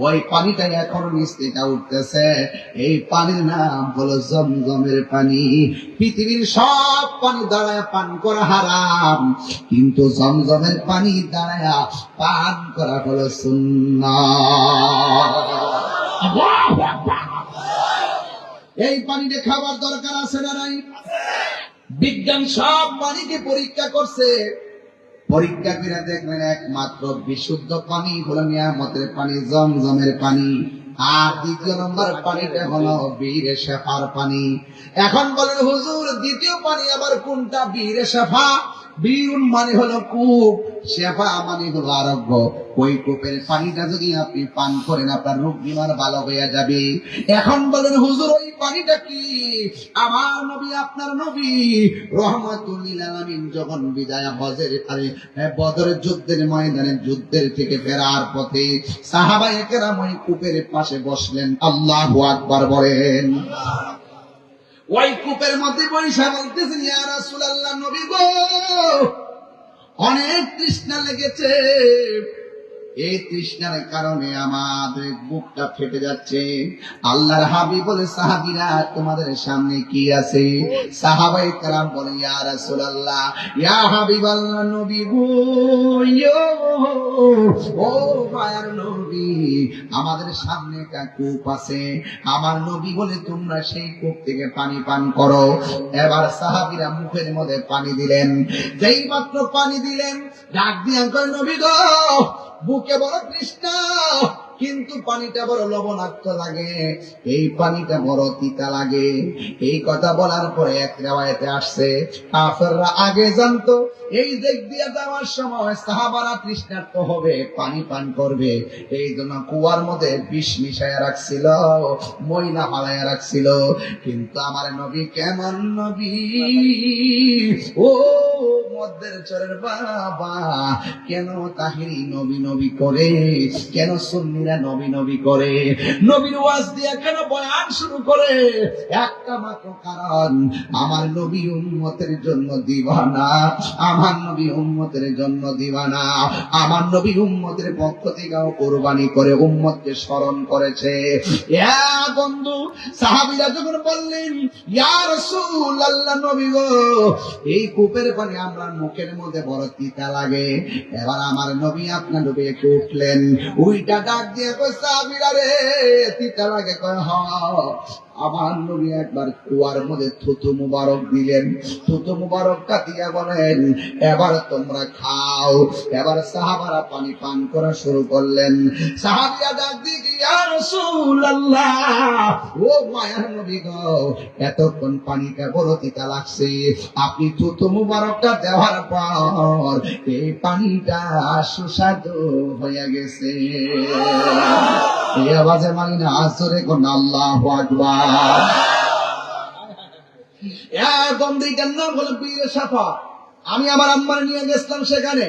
ওই পানিটা এখন নিচ থেকে উঠতেছে। এই পানির নাম হলো জমজমের পানি। পৃথিবীর সব পানি দাঁড়ায় পান করা হারাম, কিন্তু জমজমের পানি দাঁড়ায় পান করা হলো সুন্নাহ। এই পানিতে খাবার দরকার আছে না নাই? বিজ্ঞান সব পানিকে পরীক্ষা করছে, পরীক্ষা করে দেখলেন একমাত্র বিশুদ্ধ পানি হলো নিয়ামতের পানি, জমজমের পানি। আর দ্বিতীয় নম্বর পানিটা হলো বীরে শেফার পানি। এখন বলেন হুজুর দ্বিতীয় পানি আবার কোনটা? বীরে শেফা। বীরুন মানে হলো কূপ, শেফা মানে হলো আরোগ্য। ওই কূপের পানিটা যদি আপনি পান করেন আপনার রোগ বিমার ভালো হয়ে যাবে। এখন বলেন হুজুর ওই পানিটা কি? আমার নবী আপনার নবী রহমাতুল লিল আলামিন যখন বিদায় হজের বদরের যুদ্ধের ময়দানে যুদ্ধের থেকে ফেরার পথে সাহাবায়ে কেরাম ওই কূপের পাশে বসলেন। আল্লাহু আকবার বলেন। ওই কূপের মধ্যে বৈশা বলতেছেন, ইয়া রাসূলুল্লাহ, নবী গো, অনেক তৃষ্ণা লেগেছে, এই তৃষ্ণার কারণে আমাদের বুকটা ফেটে যাচ্ছে। আল্লাহর হাবিব বলে, সাহাবীরা তোমাদের সামনে কি আছে? সাহাবায়ে কেরাম বলে, ইয়া রাসূলুল্লাহ, ইয়া হাবিবাল্লাহ, নবী গো, ও মায়ার নবী, আমাদের সামনে একটা কূপ আছে। আমার নবী বলে তোমরা সেই কূপ থেকে পানি পান করো। এবার সাহাবীরা মুখের মধ্যে পানি দিলেন, যেই মাত্র পানি দিলেন ডাক দিয়া কয়, নবী গো, বুকে বড় তৃষ্ণা, কিন্তু পানিটা বড় লবণাক্ত লাগে, এই পানিটা বড় তিতা লাগে। এই কথা বলার পরে এক রিওয়ায়াতে আসছে কাফেররা আগে জানতো এই দিক দিয়ে যাওয়ার সময় সাহাবারা তৃষ্ণার্ত হবে, পানি পান করবে, এই জন্য কুয়ার মধ্যে বিষ মিশাইয়া রাখছিল, ময়লা ফালাইয়া রাখছিল। কিন্তু আমার নবী কেমন নবী, ও মধ্যের চরের বাবা, কেন তাহিরি নবী নবী করে, কেন সুন্নিরা নবী নবী করে, নবীর ওয়াজ দিয়ে কেন বয়ান শুরু করে? একটা মাত্র কারণ, আমার নবী উম্মতের জন্য দিওয়ানা, আমার নবী উম্মতের জন্য দিওয়ানা, আমার নবী উম্মতের পক্ষ থেকেও কুরবানি করে উম্মতকে স্মরণ করেছে। ইয়া বন্ধু, সাহাবীরা যখন বললেন, ইয়া রাসূলুল্লাহ, নবী গো, এই কূপের পানি আমরা মুখের মধ্যে বড় তিতা লাগে। এবার আমার নবী আপনার নবী একটু উঠলেন, উইটা ডাক দিয়ে কয়, সাহাবীরা রে, তিতা লাগে? কয় হ। আমার নবী একবার কুয়ার মধ্যে থুতু মুবারক দিলেন, থুতু মুবারকটা দিয়া বলেন, এবার তোমরা খাও। এবার সাহাবারা পানি পান করা শুরু করলেন। সাহাবীরা ডাক দিয়ে, ইয়া রাসূলুল্লাহ, ও মায়ার নবী গো, এতক্ষণ পানিটা বড় তিতা লাগছে, আপনি থুতু মুবারকটা দেওয়ার পর এই পানিটা সুস্বাদু হয়ে গেছে। এই আওয়াজে মানি না আসরে কোন আল্লাহু আকবার। বন্দিটার নাম হলো বীরে শেফা। আমি আমার আম্মার নিয়ে গেছিলাম, সেখানে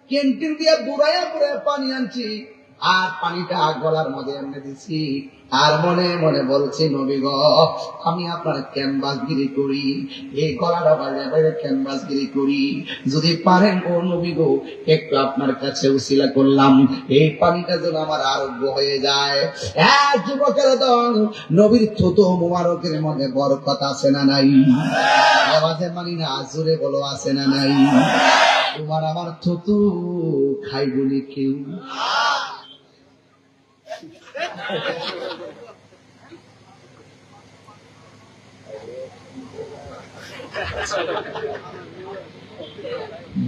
ক্যান্টিন দিয়ে বুড়াইয়া বুড়াইয়া পানি আনছি, আর পানিটা গলার মধ্যে এনে দিছি, আর মনে মনে বলছি, নবী গো, আমি আপনার ক্যানভাসগিরি করি, এই গলাটা বাইরে বাইরে ক্যানভাসগিরি করি, যদি পারেন ও নবী গো, একটু আপনার কাছে উসিলা করলাম, এই পানিটা যেন আমার আরোগ্য হয়ে যায়। যুবকের দল, নবীর থুতু মুবারকের মধ্যে বরকত আছে না নাই? আওয়াজে মানি না জোরে বলো, আছে না নাই? তোমার আমার থুতু খাই বলি কেউ?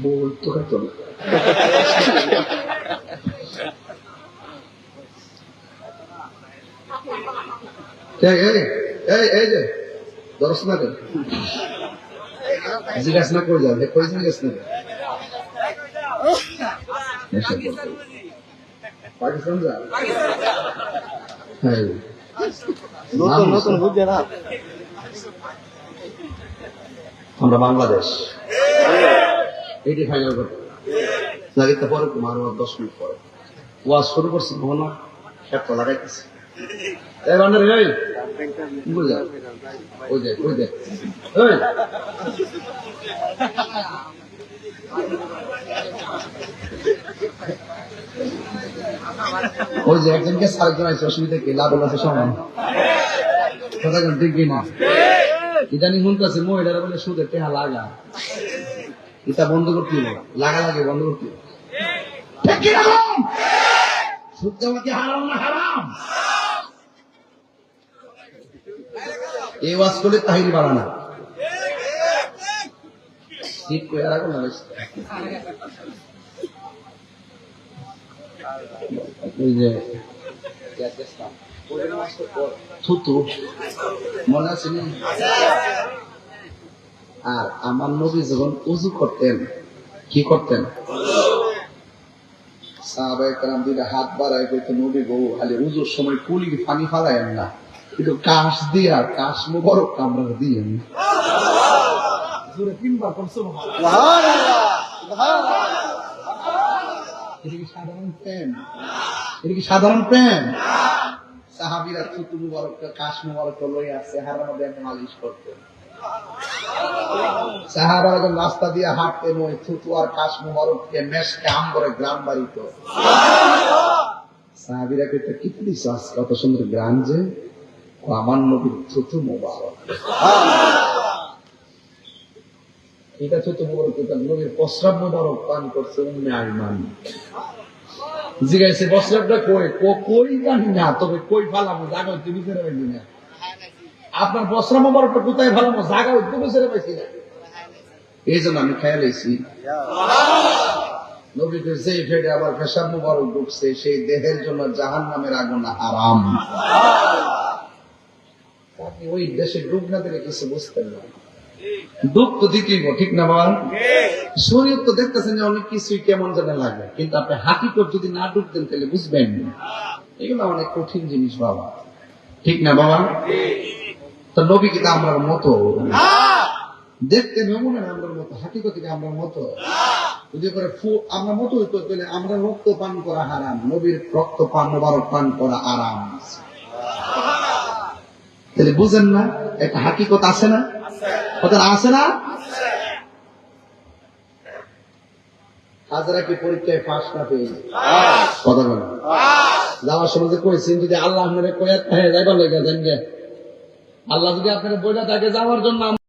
বলতো তো এই যে দর্শ না কেন জিজ্ঞাসা না করে যাবে, জিজ্ঞাসা না পাকিস্তান যা আমরা বাংলাদেশ এটি ফাইনাল করতে লাগিতে পরে তোমার 10 মিনিট পরে ওয়াজ শুরু করছি, ভবনা একটা লাগাইতেছি। ওই ওই যে একজনকে সার্জন আছে, অসুবিধা কি, লাভ আছে সমান, কথা ঠিক কিনা? ইদানি শুনতেছে মহিলারা বলে সুদে টেহা লাগা, এটা বন্ধ করতে হবে, লাগা লাগে বন্ধ করতে হবে। ঠিক কিনা? সুদ দেওয়া কি হারাম না হারাম? এই ওয়াজ করলে তাহিরি বাড়ানা ঠিক করে রাখো না। ওই যে থুতু মনে আছে নি? আর আমার নবী যখন উজু করতেন কি করতেন? সাহাবায়ে কেরাম দিলে হাত বাড়ায় কইতো নবী গো খালি উজুর সময় কুলির পানি ফালায়েন না, কিন্তু কাশ দিয়া কাশ মুবারক কামড়া দিয়েন। জোরে তিনবার করছো সুবহানাল্লাহ সুবহানাল্লাহ। এটা কি সাধারণ প্রেম? এটা কি সাধারণ প্রেম? সাহাবীরা থুতু মুবারক কাশ মুবারক লইয়া চেহারার মধ্যে মালিশ করতেন। সাহাবারা যখন রাস্তা দিয়ে হাঁটতেন ওই থুতু আর কাশ মুবারককে মেশকে আম করে গ্রাম বাড়িত। সাহাবীরা কইতো কি দিছ কত সুন্দর গ্রাম যে, আমার নবীর থুতু মুবারক। এটা থুতু মুবারক, নবীর প্রস্রাব মুবারক পান করছে উম্মে আইমান। জিজ্ঞাসা প্রস্রাবটা কই জানি না, তবে কই ফালামো জায়গা হইতে বিচারে পাইছি না। আপনার প্রস্রাব মুবারকটা কোথায় ফালামো জায়গা হইতে বিচারে পাইছি না, এই জন্য আমি খেয়াল হয়েছি। নবীকে যেই ফেটে আবার পেশাব মুবারক ঢুকছে সেই দেহের জন্য জাহান্নামের আগুন হারাম। আপনি ওই দেশে ডুব না দিলে কিছু বুঝতেন না, ডুব তো দিতেই ঠিক না বাবা? শরীর তো দেখতেছেন যে অনেক কিছুই কেমন যেন লাগে, কিন্তু আপনি হাকিকত যদি না ডুবতেন তাহলে বুঝবেন। এগুলো অনেক কঠিন জিনিস বাবা, ঠিক না বাবা? তো নবী কিন্তু আমরার মতো দেখতে নমুনা আমরার মতো, হাকিকত আমরার মতো। যদি করে আমরা মতো হইতো তাহলে আমরা রক্ত পান করা হারাম, নবীর রক্ত পান মোবারক পান করা আরাম। তাহলে বুঝেন না একটা হাকিকত আছে না? কথা আছে না? হাজারা কি পরীক্ষায় পাস না পেয়ে কথা বলে যাওয়ার সময় যে কইছেন যদি আল্লাহ আপনারা কয়াত যাইবার লেগে যান, আল্লাহ যদি আপনারা বইটা তাকে যাওয়ার জন্য